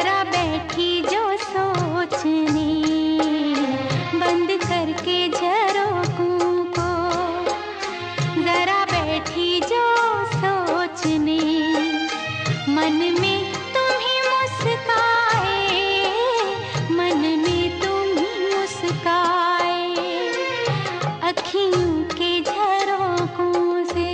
जरा बैठी जो सोचने, बंद करके झरोखों को, जरा बैठी जो सोचने, मन में तुम ही मुस्काए, मन में तुम ही मुस्काए, अखियों के झरोखों से।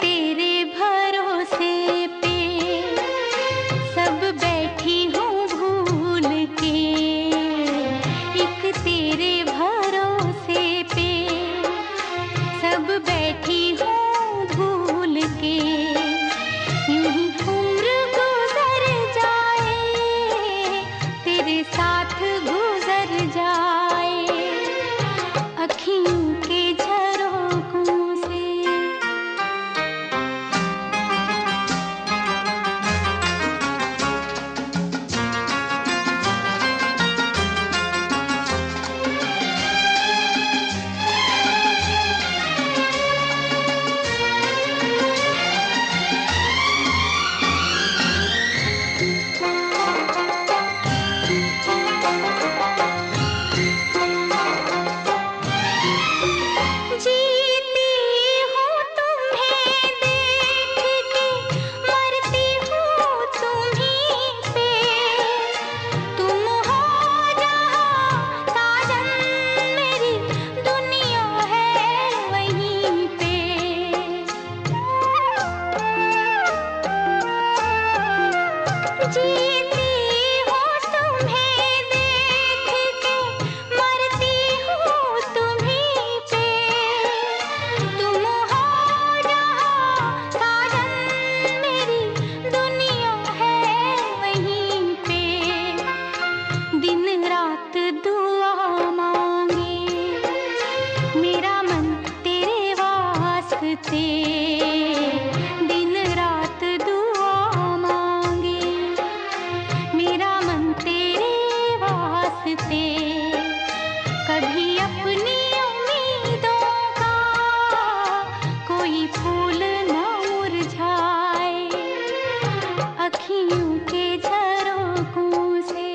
तेरे भरोसे पे सब बैठी हूँ भूल के, एक तेरे भरोसे पे सब बैठी हूँ भूल के, यूं ही उम्र गुजर जाए, तेरे साथ गुजर जाए, अखियों के झरोखों से। जीती हूँ तुम्हें देख के, मरती हूँ तुम्हीं पे, तुम हो जहाँ साजन मेरी दुनिया है वहीं पे, दिन रात दुआ मांगे मेरा मन तेरे वास्ते, दिन रात दुआ मांगे मेरा मन तेरे वास्ते, कभी अपनी उम्मीदों का कोई फूल न मुरझाए, अखियों के झरोखों से।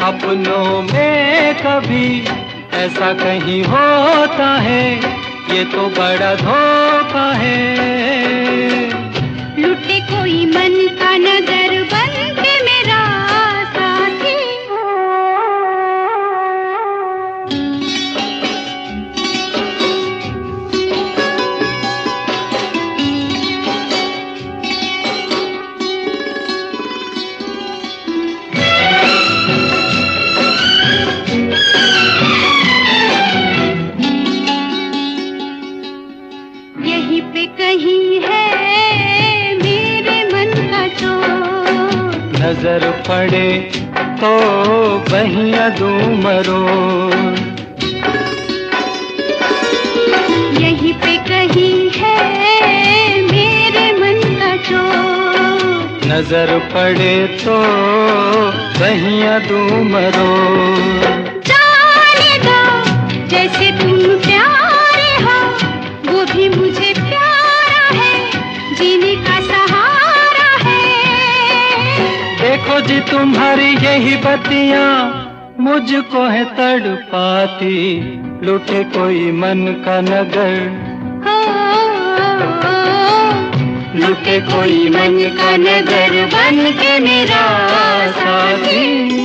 अपनों में कभी ऐसा कहीं होता है, ये तो बड़ा धोखा है। लुटे कोई मन का नगर बन के मेरा साथी। यहीं पे कहीं है मेरे मन का चोर, नजर पड़े तो बहिया दूं मरोड़। यहीं पे कहीं है मेरे मन का चोर, नजर पड़े तो बहिया दूं मरोड़। जाने दो जैसे तुम प्यारे हो, वो भी मुझे प्यारा है, जीने का सहारा है। देखो जी तुम्हारी यही बत्तियां मुझको है तड़पाती, लुटे कोई मन का नगर, लुटे कोई मन का नगर बन के मेरा साथी।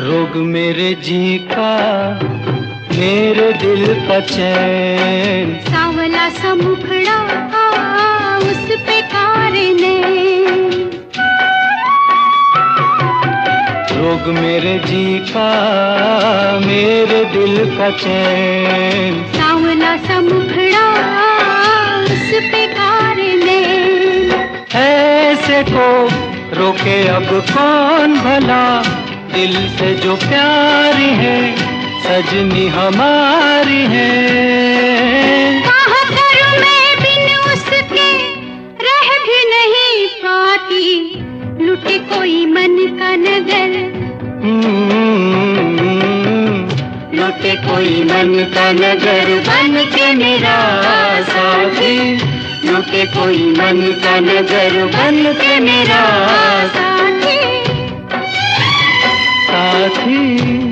रोग मेरे जी का, मेरे दिल का चैन, सावला सा मुखड़ा उस पे कारने, रोग मेरे जी का, मेरे दिल का चैन, सावला सा मुखड़ा उस पे कारने। ऐसे को रोके अब कौन भला, दिल से जो प्यारी है सजनी हमारी है। कहाँ करूं मैं बिन उसके रह भी नहीं पाती, लुटे कोई मन का नगर, लुटे कोई मन का नगर बन के मेरा साथी, लुटे कोई मन का नगर बन के मेरा साथी। साथी।